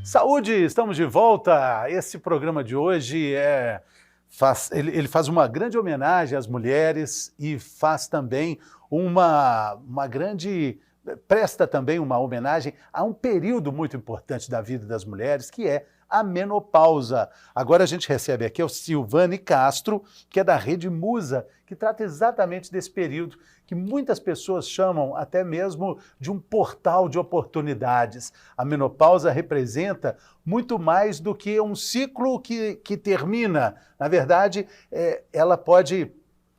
Saúde, estamos de volta. Esse programa de hoje ele faz uma grande homenagem às mulheres e faz também presta também uma homenagem a um período muito importante da vida das mulheres, que é a menopausa. Agora a gente recebe aqui o Silvane Castro, que é da Rede Musa, que trata exatamente desse período que muitas pessoas chamam até mesmo de um portal de oportunidades. A menopausa representa muito mais do que um ciclo que termina. Na verdade, ela pode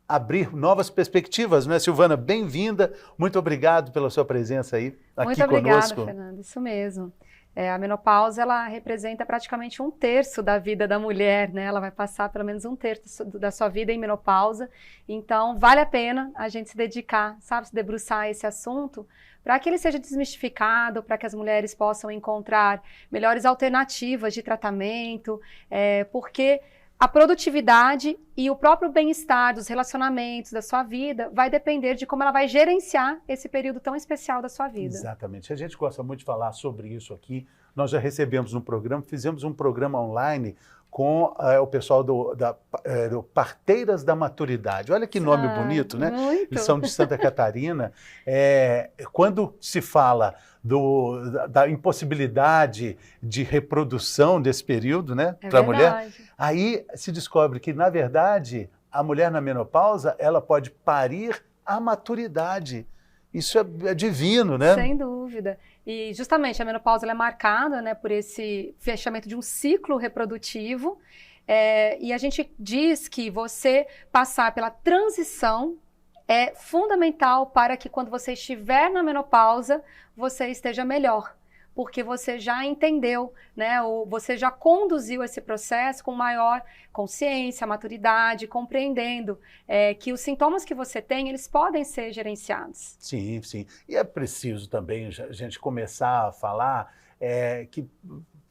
abrir novas perspectivas, não é, Silvana? Bem-vinda, muito obrigado pela sua presença aí aqui conosco. Muito obrigada, Fernando, isso mesmo. A menopausa, ela representa praticamente 1/3 da vida da mulher, né? Ela vai passar pelo menos 1/3 da sua vida em menopausa. Então, vale a pena a gente se dedicar, sabe, se debruçar a esse assunto, para que ele seja desmistificado, para que as mulheres possam encontrar melhores alternativas de tratamento, porque a produtividade e o próprio bem-estar dos relacionamentos, da sua vida, vai depender de como ela vai gerenciar esse período tão especial da sua vida. Exatamente. A gente gosta muito de falar sobre isso aqui. Nós já recebemos um programa, fizemos um programa online com o pessoal do Parteiras da Maturidade. Olha que nome bonito, né? Muito. Eles são de Santa Catarina. Quando se fala da impossibilidade de reprodução desse período, né, para a mulher, aí se descobre que, na verdade, a mulher na menopausa, ela pode parir a maturidade. Isso é divino, né? Sem dúvida. E justamente a menopausa ela é marcada, né, por esse fechamento de um ciclo reprodutivo. E a gente diz que você passar pela transição é fundamental para que quando você estiver na menopausa, você esteja melhor. Porque você já entendeu, né, ou você já conduziu esse processo com maior consciência, maturidade, compreendendo que os sintomas que você tem, eles podem ser gerenciados. Sim, sim. E é preciso também a gente começar a falar que,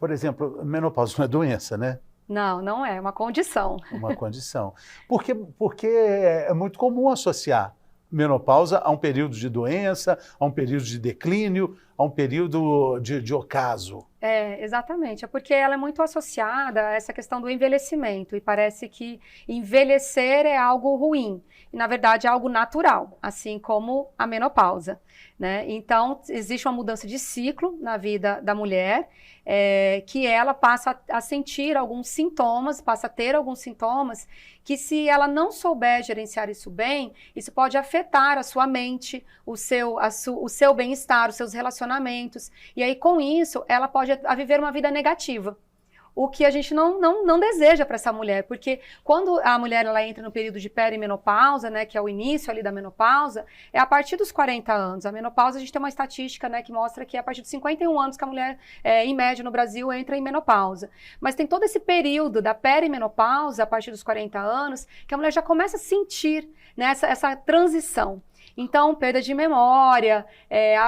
por exemplo, menopausa não é doença, né? Não, não é uma condição. Uma condição. Porque é muito comum associar menopausa a um período de doença, a um período de declínio, a um período de ocaso. Exatamente. É porque ela é muito associada a essa questão do envelhecimento e parece que envelhecer é algo ruim. E, na verdade, é algo natural, assim como a menopausa, né? Então, existe uma mudança de ciclo na vida da mulher, que ela passa a sentir alguns sintomas, passa a ter alguns sintomas que, se ela não souber gerenciar isso bem, isso pode afetar a sua mente, o seu bem-estar, os seus relacionamentos. E aí, com isso, ela pode viver uma vida negativa. O que a gente não deseja para essa mulher, porque quando a mulher ela entra no período de perimenopausa, né, que é o início ali da menopausa, é a partir dos 40 anos. A menopausa, a gente tem uma estatística, né, que mostra que é a partir dos 51 anos que a mulher, em média no Brasil, entra em menopausa. Mas tem todo esse período da perimenopausa, a partir dos 40 anos, que a mulher já começa a sentir, né, essa transição. Então, perda de memória,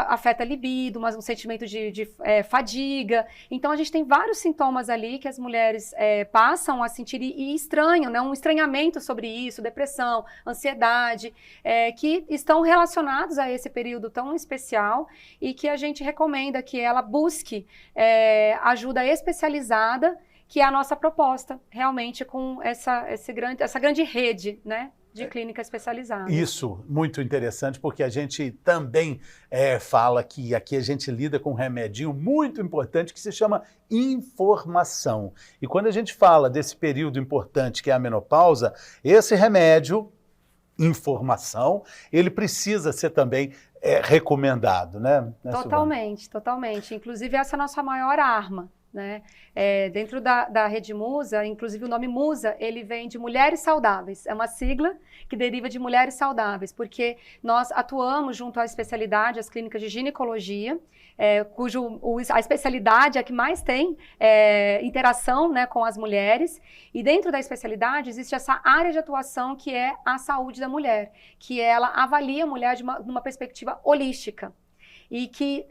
afeta a libido, mas um sentimento de fadiga. Então, a gente tem vários sintomas ali que as mulheres passam a sentir e estranham, né? Um estranhamento sobre isso, depressão, ansiedade, que estão relacionados a esse período tão especial e que a gente recomenda que ela busque ajuda especializada, que é a nossa proposta, realmente com essa grande rede, né, de clínica especializada. Isso, muito interessante, porque a gente também fala que aqui a gente lida com um remedinho muito importante que se chama informação. E quando a gente fala desse período importante que é a menopausa, esse remédio, informação, ele precisa ser também recomendado, né? Totalmente, totalmente. Inclusive, essa é a nossa maior arma, né? Dentro da Rede Musa, inclusive o nome Musa, ele vem de Mulheres Saudáveis, é uma sigla que deriva de Mulheres Saudáveis, porque nós atuamos junto à especialidade, as clínicas de ginecologia, a especialidade é a que mais tem interação, né, com as mulheres, e dentro da especialidade existe essa área de atuação que é a saúde da mulher, que ela avalia a mulher de uma perspectiva holística. E que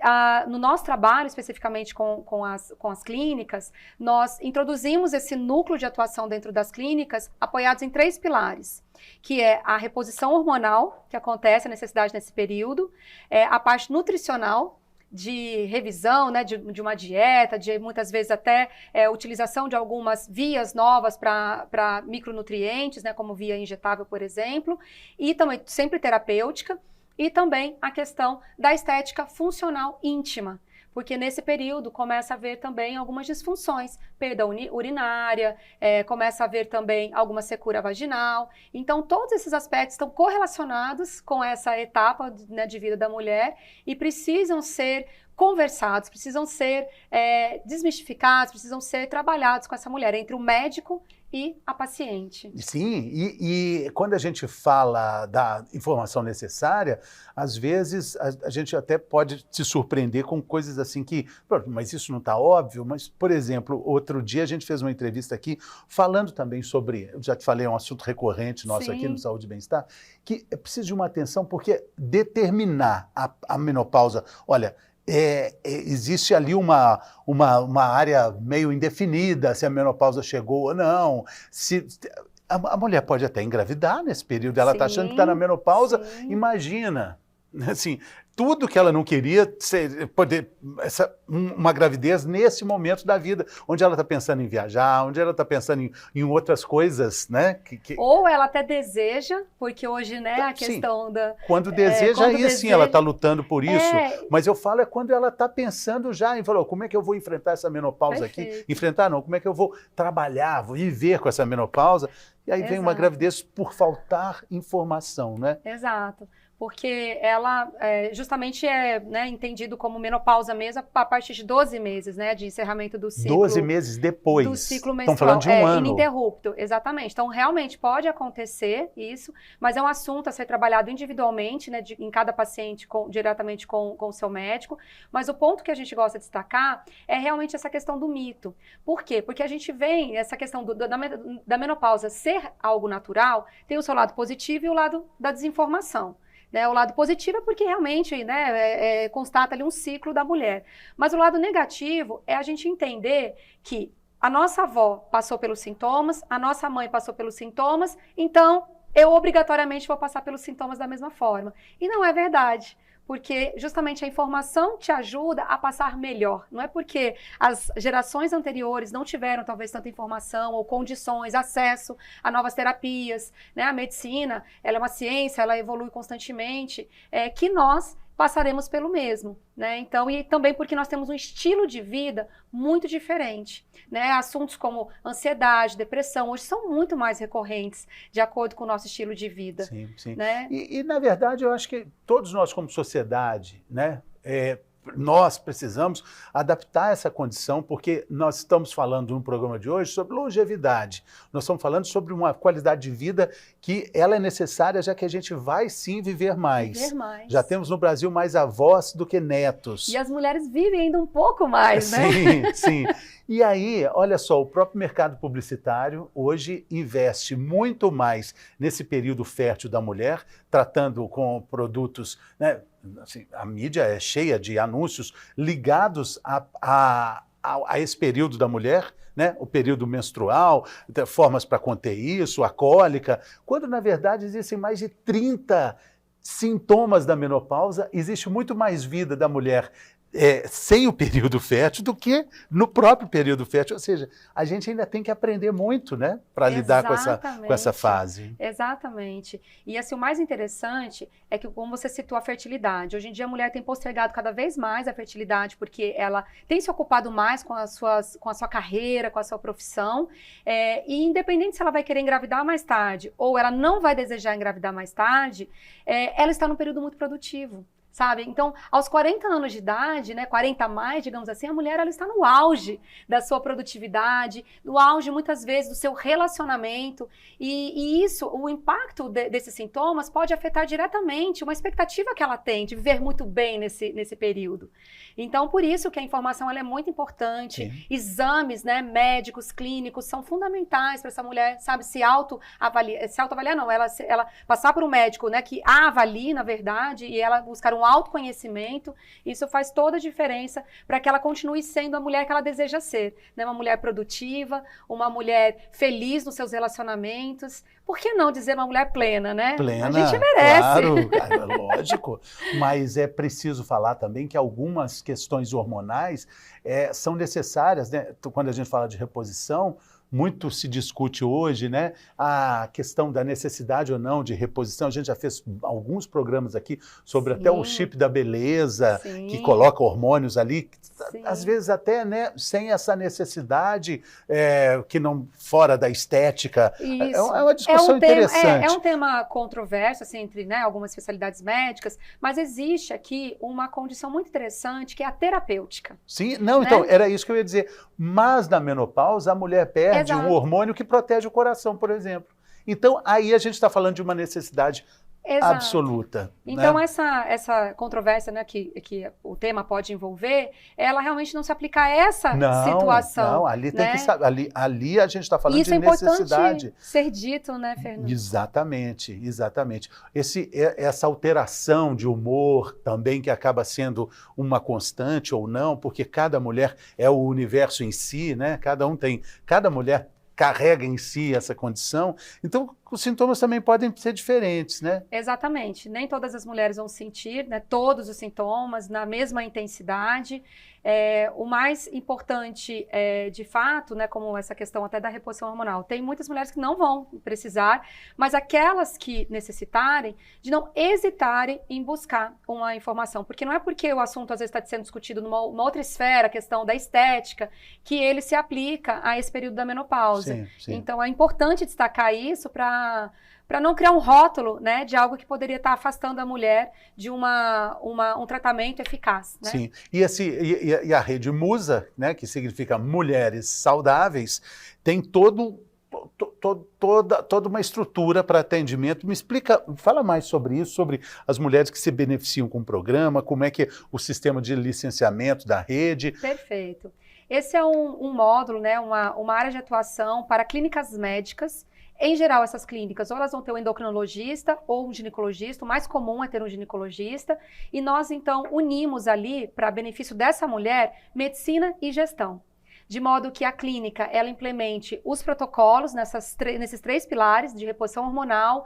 no nosso trabalho, especificamente com as clínicas, nós introduzimos esse núcleo de atuação dentro das clínicas apoiados em 3 pilares, que é a reposição hormonal, que acontece, a necessidade nesse período, a parte nutricional, de revisão, né, de uma dieta, de muitas vezes até utilização de algumas vias novas para micronutrientes, né, como via injetável, por exemplo, e também sempre terapêutica, e também a questão da estética funcional íntima. Porque nesse período começa a haver também algumas disfunções, perda urinária, começa a haver também alguma secura vaginal. Então, todos esses aspectos estão correlacionados com essa etapa, né, de vida da mulher e precisam ser conversados, precisam ser desmistificados, precisam ser trabalhados com essa mulher, entre o médico e a paciente. Sim, e quando a gente fala da informação necessária, às vezes a gente até pode se surpreender com coisas assim que, mas isso não está óbvio, mas, por exemplo, outro dia a gente fez uma entrevista aqui falando também sobre, eu já te falei, é um assunto recorrente nosso Sim. aqui no Saúde e Bem-Estar, que é preciso de uma atenção porque determinar a menopausa, olha, existe ali uma área meio indefinida, se a menopausa chegou ou não. A mulher pode até engravidar nesse período, ela está achando que está na menopausa, sim. Imagina, assim, tudo que ela não queria, uma gravidez nesse momento da vida, onde ela está pensando em viajar, onde ela está pensando em outras coisas, né? Ou ela até deseja, porque hoje, né, a questão sim. da... Quando deseja, aí deseja... sim, ela está lutando por isso, mas eu falo quando ela está pensando já em falar, como é que eu vou enfrentar essa menopausa aqui? Enfrentar não, como é que eu vou trabalhar, vou viver com essa menopausa? E aí vem uma gravidez por faltar informação, né? Exato. Porque ela justamente né, entendido como menopausa mesmo a partir de 12 meses, né, de encerramento do ciclo. 12 meses depois. Do ciclo menstrual. Estão falando de um ano. Ininterrupto, exatamente. Então, realmente pode acontecer isso, mas é um assunto a ser trabalhado individualmente, né, em cada paciente, diretamente com o seu médico. Mas o ponto que a gente gosta de destacar é realmente essa questão do mito. Por quê? Porque a gente vem, essa questão da menopausa ser algo natural, tem o seu lado positivo e o lado da desinformação. Né, o lado positivo é porque realmente, né, constata ali um ciclo da mulher. Mas o lado negativo é a gente entender que a nossa avó passou pelos sintomas, a nossa mãe passou pelos sintomas, então eu obrigatoriamente vou passar pelos sintomas da mesma forma. E não é verdade. Porque justamente a informação te ajuda a passar melhor. Não é porque as gerações anteriores não tiveram talvez tanta informação ou condições, acesso a novas terapias, né? A medicina, ela é uma ciência, ela evolui constantemente, que nós passaremos pelo mesmo, né? Então, e também porque nós temos um estilo de vida muito diferente, né? Assuntos como ansiedade, depressão, hoje são muito mais recorrentes de acordo com o nosso estilo de vida. Sim, sim. Né? E na verdade, eu acho que todos nós como sociedade, né? Nós precisamos adaptar essa condição, porque nós estamos falando no programa de hoje sobre longevidade. Nós estamos falando sobre uma qualidade de vida que ela é necessária, já que a gente vai sim viver mais. Viver mais. Já temos no Brasil mais avós do que netos. E as mulheres vivem ainda um pouco mais, né? Sim, sim. E aí, olha só, o próprio mercado publicitário hoje investe muito mais nesse período fértil da mulher, tratando com produtos, né? Assim, a mídia é cheia de anúncios ligados a esse período da mulher, né? O período menstrual, formas para conter isso, a cólica, quando na verdade existem mais de 30 sintomas da menopausa, existe muito mais vida da mulher sem o período fértil do que no próprio período fértil, ou seja, a gente ainda tem que aprender muito, né, para lidar com essa fase. Exatamente. E assim, o mais interessante é que, como você citou, a fertilidade. Hoje em dia a mulher tem postergado cada vez mais a fertilidade, porque ela tem se ocupado mais com a sua carreira, com a sua profissão, e independente se ela vai querer engravidar mais tarde ou ela não vai desejar engravidar mais tarde, ela está num período muito produtivo. Sabe? Então, aos 40 anos de idade, né, 40 a mais, digamos assim, a mulher ela está no auge da sua produtividade, no auge, muitas vezes, do seu relacionamento, e isso, o impacto desses sintomas pode afetar diretamente uma expectativa que ela tem de viver muito bem nesse período. Então, por isso que a informação ela é muito importante. Sim. Exames, né, médicos, clínicos, são fundamentais para essa mulher, sabe, se autoavaliar não, ela passar por um médico, né, que a avalie, na verdade, e ela buscar um um autoconhecimento, isso faz toda a diferença para que ela continue sendo a mulher que ela deseja ser, né? Uma mulher produtiva, uma mulher feliz nos seus relacionamentos. Por que não dizer uma mulher plena, né? Plena, a gente merece. claro, lógico. Mas é preciso falar também que algumas questões hormonais são necessárias, né? Quando a gente fala de reposição, muito se discute hoje, né, a questão da necessidade ou não de reposição. A gente já fez alguns programas aqui sobre até o chip da beleza, que coloca hormônios ali, às vezes até, né, sem essa necessidade, que não fora da estética. Isso. É uma discussão interessante. É um tema controverso, assim, entre, né, algumas especialidades médicas, mas existe aqui uma condição muito interessante, que é a terapêutica. Sim, não, então, era isso que eu ia dizer. Mas na menopausa, a mulher perde um hormônio que protege o coração, por exemplo. Então, aí a gente está falando de uma necessidade absoluta. Então, né? essa controvérsia, né, que o tema pode envolver, ela realmente não se aplica a essa situação. Não, ali né? tem que saber. Ali a gente está falando Isso de necessidade. Isso é importante ser dito, né, Fernando? Exatamente. Essa alteração de humor também, que acaba sendo uma constante ou não, porque cada mulher é o universo em si, né? Cada mulher carrega em si essa condição, então os sintomas também podem ser diferentes, né? Exatamente, nem todas as mulheres vão sentir, né, todos os sintomas na mesma intensidade. O mais importante, de fato, né, como essa questão até da reposição hormonal, tem muitas mulheres que não vão precisar, mas aquelas que necessitarem, de não hesitarem em buscar uma informação, porque não é porque o assunto às vezes está sendo discutido numa outra esfera, a questão da estética, que ele se aplica a esse período da menopausa. Sim. Então é importante destacar isso para não criar um rótulo, né, de algo que poderia estar afastando a mulher de um tratamento eficaz. Né? Sim, e a rede Musa, né, que significa Mulheres Saudáveis, tem toda uma estrutura para atendimento. Me explica, fala mais sobre isso, sobre as mulheres que se beneficiam com o programa, como é que é o sistema de licenciamento da rede. Perfeito. Esse é um módulo, né, uma área de atuação para clínicas médicas. Em geral, essas clínicas, ou elas vão ter um endocrinologista ou um ginecologista, o mais comum é ter um ginecologista, e nós, então, unimos ali, para benefício dessa mulher, medicina e gestão. De modo que a clínica, ela implemente os protocolos nesses 3 pilares de reposição hormonal,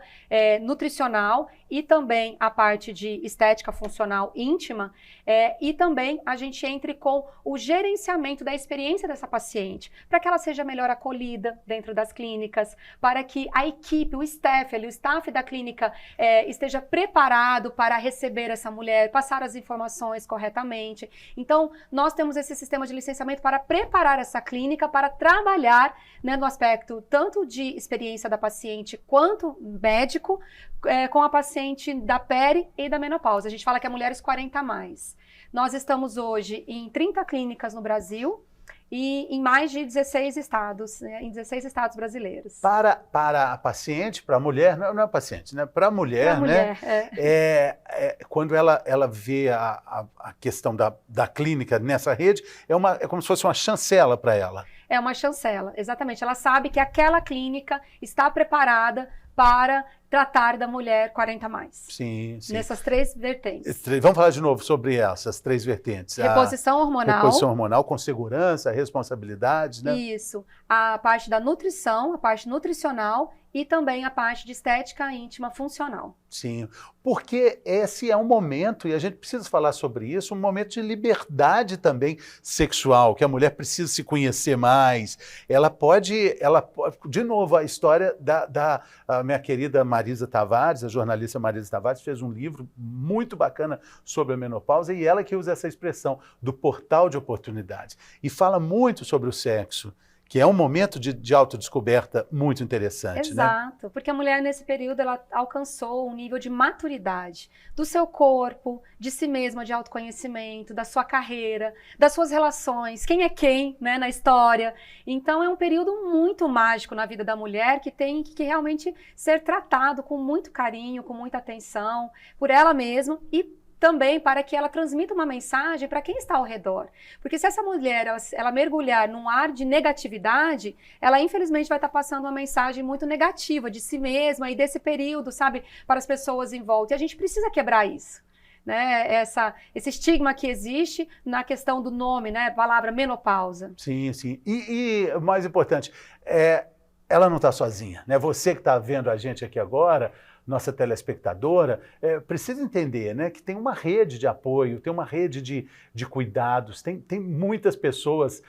nutricional e também a parte de estética funcional íntima, e também a gente entre com o gerenciamento da experiência dessa paciente, para que ela seja melhor acolhida dentro das clínicas, para que a equipe, o staff da clínica esteja preparado para receber essa mulher, passar as informações corretamente. Então, nós temos esse sistema de licenciamento para preparar essa clínica para trabalhar, né, no aspecto tanto de experiência da paciente quanto médico, com a paciente da peri e da menopausa. A gente fala que é mulheres 40 a mais. Nós estamos hoje em 30 clínicas no Brasil e em mais de 16 estados, né, em 16 estados brasileiros. Para a paciente, para a mulher, não é paciente, né? Para a mulher, né? Quando ela vê a questão da clínica nessa rede, é como se fosse uma chancela para ela. É uma chancela, exatamente. Ela sabe que aquela clínica está preparada para tratar da mulher 40 a mais. Sim. Nessas 3 vertentes. Vamos falar de novo sobre essas 3 vertentes. Reposição hormonal. Reposição hormonal com segurança, responsabilidades, né? Isso. A parte da nutrição, a parte nutricional e também a parte de estética íntima funcional. Sim, porque esse é um momento, e a gente precisa falar sobre isso, um momento de liberdade também sexual, que a mulher precisa se conhecer mais. Ela pode de novo, a história da minha querida Marisa Tavares, a jornalista Marisa Tavares, fez um livro muito bacana sobre a menopausa, e ela que usa essa expressão do portal de oportunidades. E fala muito sobre o sexo, que é um momento de autodescoberta muito interessante. Exato, né? Porque a mulher nesse período ela alcançou um nível de maturidade do seu corpo, de si mesma, de autoconhecimento, da sua carreira, das suas relações, quem é quem, né, na história. Então é um período muito mágico na vida da mulher que tem que realmente ser tratado com muito carinho, com muita atenção por ela mesma e também para que ela transmita uma mensagem para quem está ao redor. Porque se essa mulher ela mergulhar num ar de negatividade, ela infelizmente vai estar passando uma mensagem muito negativa de si mesma e desse período, sabe, para as pessoas em volta. E a gente precisa quebrar isso. né, esse estigma que existe na questão do nome, né, a palavra menopausa. Sim, sim. E o mais importante, ela não está sozinha, né? Você que está vendo a gente aqui agora, nossa telespectadora, precisa entender, né, que tem uma rede de apoio, tem uma rede de cuidados, tem muitas pessoas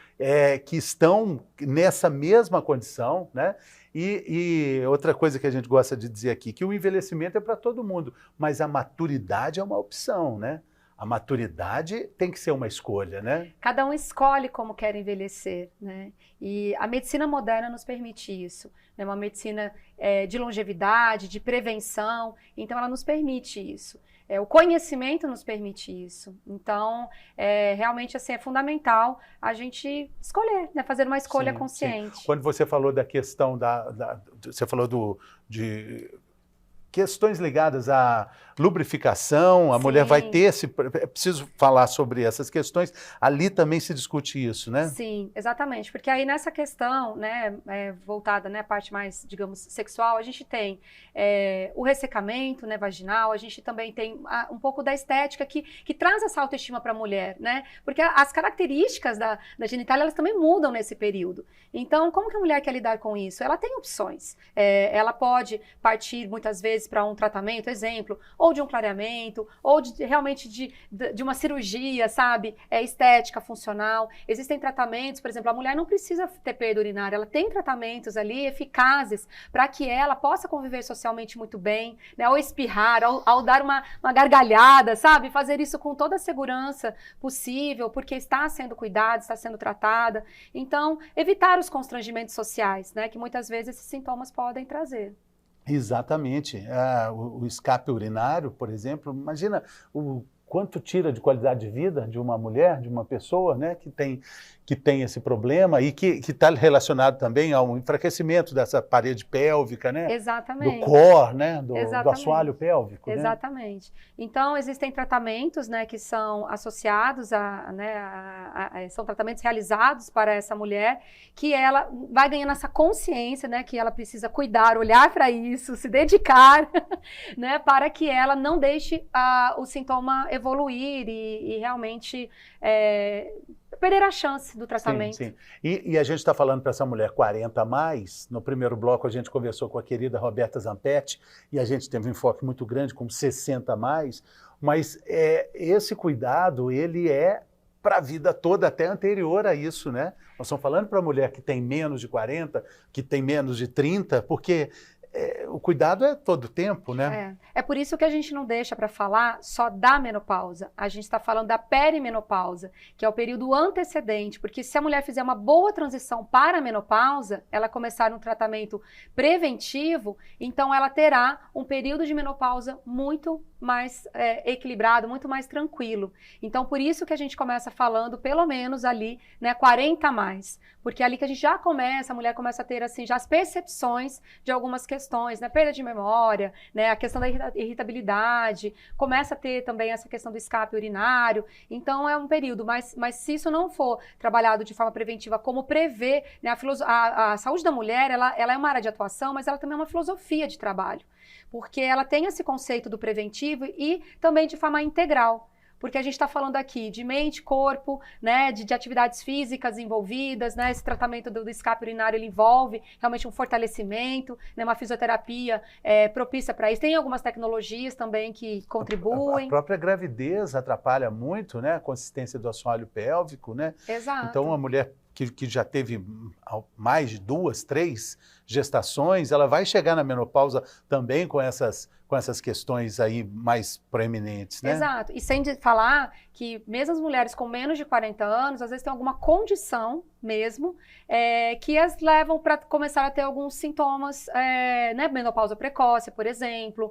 que estão nessa mesma condição, né? E outra coisa que a gente gosta de dizer aqui, que o envelhecimento é para todo mundo, mas a maturidade é uma opção, né? A maturidade tem que ser uma escolha, né? Cada um escolhe como quer envelhecer, né? E a medicina moderna nos permite isso, né? Uma medicina de longevidade, de prevenção, então ela nos permite isso. O conhecimento nos permite isso. Então, realmente, assim, é fundamental a gente escolher, né? Fazer uma escolha consciente. Sim. Quando você falou da questão você falou de questões ligadas à lubrificação, a mulher vai ter é preciso falar sobre essas questões, ali também se discute isso, né? Sim, exatamente, porque aí nessa questão, né, voltada, né, à parte mais, digamos, sexual, a gente tem o ressecamento, né, vaginal, a gente também tem um pouco da estética que traz essa autoestima para a mulher, né, porque as características da genitália, elas também mudam nesse período. Então, como que a mulher quer lidar com isso? Ela tem opções, ela pode partir muitas vezes para um tratamento, exemplo, ou de um clareamento, ou realmente de uma cirurgia, sabe? Estética, funcional. Existem tratamentos, por exemplo, a mulher não precisa ter perda urinária, ela tem tratamentos ali eficazes para que ela possa conviver socialmente muito bem, né? Ao espirrar, ao dar uma gargalhada, sabe? Fazer isso com toda a segurança possível, porque está sendo cuidada, está sendo tratada. Então, evitar os constrangimentos sociais, né? Que muitas vezes esses sintomas podem trazer. Exatamente. O escape urinário, por exemplo, imagina o quanto tira de qualidade de vida de uma mulher, de uma pessoa, né, que tem esse problema e que está relacionado também ao enfraquecimento dessa parede pélvica, né? Exatamente. Do core, né? Do assoalho pélvico. Exatamente. Né? Então, existem tratamentos, né, que são associados são tratamentos realizados para essa mulher, que ela vai ganhando essa consciência, né, que ela precisa cuidar, olhar para isso, se dedicar, né, para que ela não deixe o sintoma evoluir e realmente perder a chance do tratamento. Sim, sim. E a gente está falando para essa mulher 40 a mais. No primeiro bloco a gente conversou com a querida Roberta Zampetti e a gente teve um enfoque muito grande, como 60 a mais, mas esse cuidado, ele é para a vida toda, até anterior a isso, né? Nós estamos falando para a mulher que tem menos de 40, que tem menos de 30, porque o cuidado é todo o tempo, né? É por isso que a gente não deixa para falar só da menopausa. A gente está falando da perimenopausa, que é o período antecedente, porque se a mulher fizer uma boa transição para a menopausa, ela começar um tratamento preventivo, então ela terá um período de menopausa muito mais equilibrado, muito mais tranquilo. Então, por isso que a gente começa falando, pelo menos ali, né, 40 a mais. Porque é ali que a gente já começa, a mulher começa a ter, assim, já as percepções de algumas questões, né, perda de memória, né, a questão da irritabilidade, começa a ter também essa questão do escape urinário. Então, é um período, mas se isso não for trabalhado de forma preventiva, como prevê, né, a saúde da mulher, ela é uma área de atuação, mas ela também é uma filosofia de trabalho. Porque ela tem esse conceito do preventivo e também de forma integral. Porque a gente está falando aqui de mente, corpo, né, de atividades físicas envolvidas, né, esse tratamento do escape urinário ele envolve realmente um fortalecimento, né, uma fisioterapia propícia para isso. Tem algumas tecnologias também que contribuem. A própria gravidez atrapalha muito, né, a consistência do assoalho pélvico, né? Exato. Então, uma mulher que já teve mais de 2, 3 gestações, ela vai chegar na menopausa também com essas questões aí mais proeminentes, né? Exato. E sem falar que mesmo as mulheres com menos de 40 anos, às vezes tem alguma condição mesmo, que as levam para começar a ter alguns sintomas, né, menopausa precoce, por exemplo.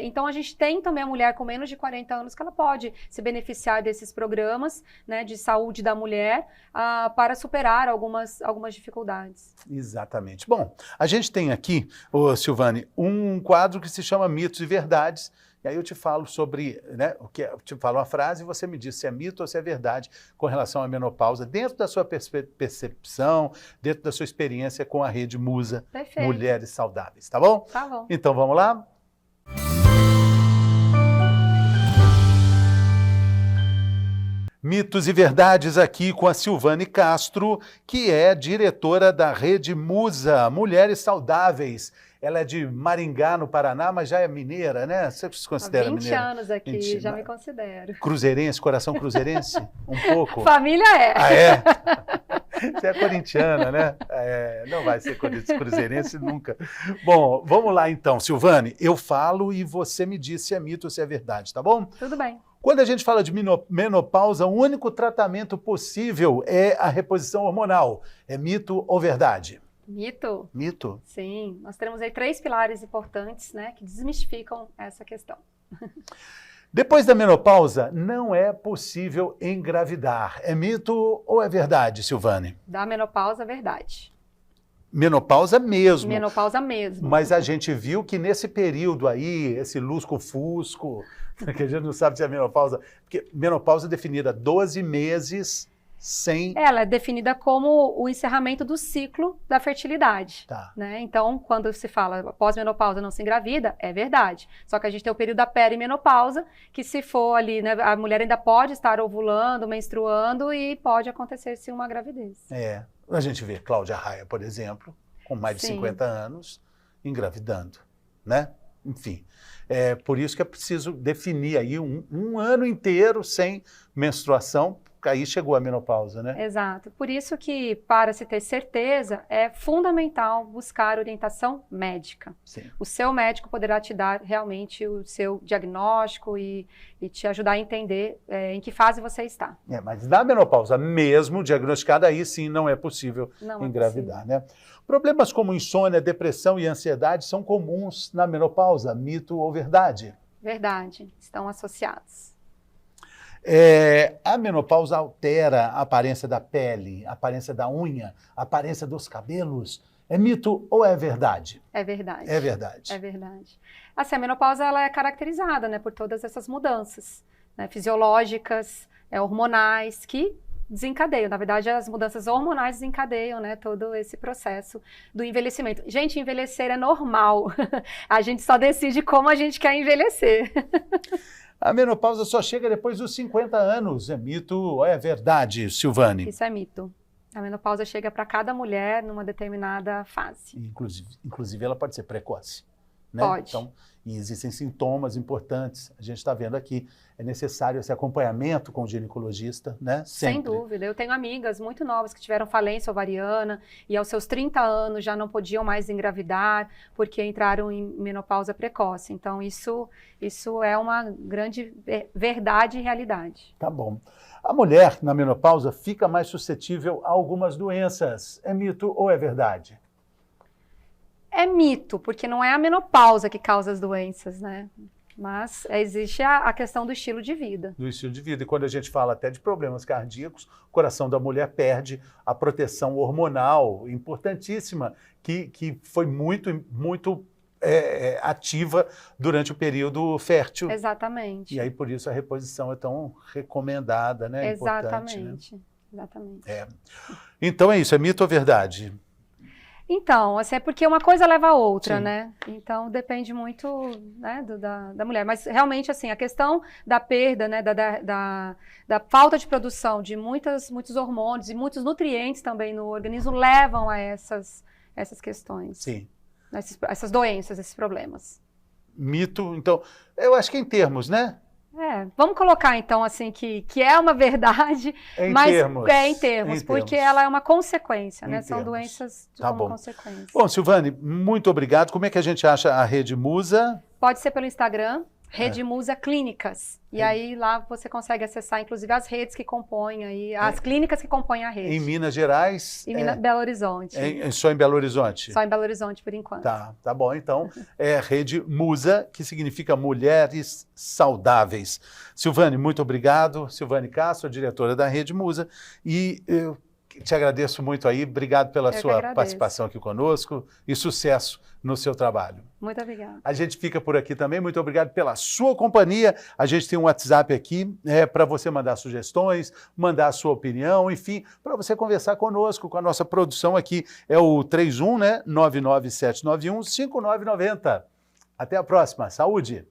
Então, a gente tem também a mulher com menos de 40 anos que ela pode se beneficiar desses programas, né, de saúde da mulher para superar algumas dificuldades. Exatamente. Bom, a gente tem aqui, Silvane, um quadro que se chama Mitos e Verdades. E aí eu te falo sobre, né, eu te falo uma frase e você me diz se é mito ou se é verdade com relação à menopausa, dentro da sua percepção, dentro da sua experiência com a Rede Musa. Perfeito. Mulheres Saudáveis, tá bom? Tá bom. Então vamos lá? Mitos e Verdades aqui com a Silvane Castro, que é diretora da Rede Musa, Mulheres Saudáveis. Ela é de Maringá, no Paraná, mas já é mineira, né? Você se considera mineira? 20 anos aqui, já me considero. Cruzeirense, coração cruzeirense? Um pouco? Família é. Ah, é? Você é corintiana, né? É, não vai ser cruzeirense nunca. Bom, vamos lá então, Silvane. Eu falo e você me diz se é mito ou se é verdade, tá bom? Tudo bem. Quando a gente fala de menopausa, o único tratamento possível é a reposição hormonal. É mito ou verdade? Mito? Mito. Sim, nós temos aí 3 pilares importantes, né, que desmistificam essa questão. Depois da menopausa, não é possível engravidar. É mito ou é verdade, Silvane? Da menopausa, verdade. Menopausa mesmo. Menopausa mesmo. Mas a gente viu que nesse período aí, esse lusco-fusco, que a gente não sabe se é menopausa, porque menopausa é definida 12 meses sem... Ela é definida como o encerramento do ciclo da fertilidade. Tá. Né? Então, quando se fala pós-menopausa não se engravida, é verdade. Só que a gente tem o período da perimenopausa, que se for ali, né, a mulher ainda pode estar ovulando, menstruando e pode acontecer-se uma gravidez. É. A gente vê Cláudia Raia, por exemplo, com mais de 50 anos, engravidando, né? Enfim, é por isso que é preciso definir aí um ano inteiro sem menstruação, porque aí chegou a menopausa, né? Exato. Por isso que, para se ter certeza, é fundamental buscar orientação médica. Sim. O seu médico poderá te dar realmente o seu diagnóstico e te ajudar a entender em que fase você está. É, mas na menopausa mesmo, diagnosticada, aí sim não é possível Não engravidar, né? Problemas como insônia, depressão e ansiedade são comuns na menopausa, mito ou verdade? Verdade, estão associados. A menopausa altera a aparência da pele, a aparência da unha, a aparência dos cabelos. É mito ou é verdade? É verdade. É verdade. É verdade. Assim, a menopausa ela é caracterizada, né, por todas essas mudanças, né, fisiológicas, hormonais, que desencadeiam. Na verdade, as mudanças hormonais desencadeiam, né, todo esse processo do envelhecimento. Gente, envelhecer é normal. A gente só decide como a gente quer envelhecer. A menopausa só chega depois dos 50 anos. É mito ou é verdade, Silvane? Isso é mito. A menopausa chega para cada mulher numa determinada fase. Inclusive, ela pode ser precoce. Né? Pode. Então, e existem sintomas importantes. A gente está vendo aqui. É necessário esse acompanhamento com o ginecologista, né? Sempre. Sem dúvida. Eu tenho amigas muito novas que tiveram falência ovariana e aos seus 30 anos já não podiam mais engravidar porque entraram em menopausa precoce. Então, isso é uma grande verdade e realidade. Tá bom. A mulher, na menopausa, fica mais suscetível a algumas doenças. É mito ou é verdade? É mito, porque não é a menopausa que causa as doenças, né? Mas existe a questão do estilo de vida. Do estilo de vida. E quando a gente fala até de problemas cardíacos, o coração da mulher perde a proteção hormonal importantíssima, que foi muito ativa durante o período fértil. Exatamente. E aí, por isso, a reposição é tão recomendada, né? Exatamente. Né? Exatamente. Então é isso, é mito ou verdade? Então, assim, é porque uma coisa leva a outra, Sim. né? Então, depende muito, né, da mulher. Mas, realmente, assim, a questão da perda, né, da falta de produção de muitos hormônios e muitos nutrientes também no organismo levam a essas questões. Sim. Essas doenças, esses problemas. Mito, então, eu acho que em termos, né? Vamos colocar então assim que é uma verdade, mas em termos, porque ela é uma consequência, né? São doenças como consequência. Bom, Silvane, muito obrigado. Como é que a gente acha a Rede Musa? Pode ser pelo Instagram, Rede Musa Clínicas. E aí lá você consegue acessar, inclusive, as redes que compõem aí, as clínicas que compõem a rede. Em Minas Gerais? Belo Horizonte. Só em Belo Horizonte? Só em Belo Horizonte, por enquanto. Tá bom. Então, é Rede Musa, que significa Mulheres Saudáveis. Silvane, muito obrigado. Silvane Castro, diretora da Rede Musa. E eu te agradeço muito aí. Obrigado pela sua participação aqui conosco e sucesso no seu trabalho. Muito obrigada. A gente fica por aqui também. Muito obrigado pela sua companhia. A gente tem um WhatsApp aqui para você mandar sugestões, mandar a sua opinião, enfim, para você conversar conosco, com a nossa produção aqui. É o 31, né? 99791-5990. Até a próxima. Saúde!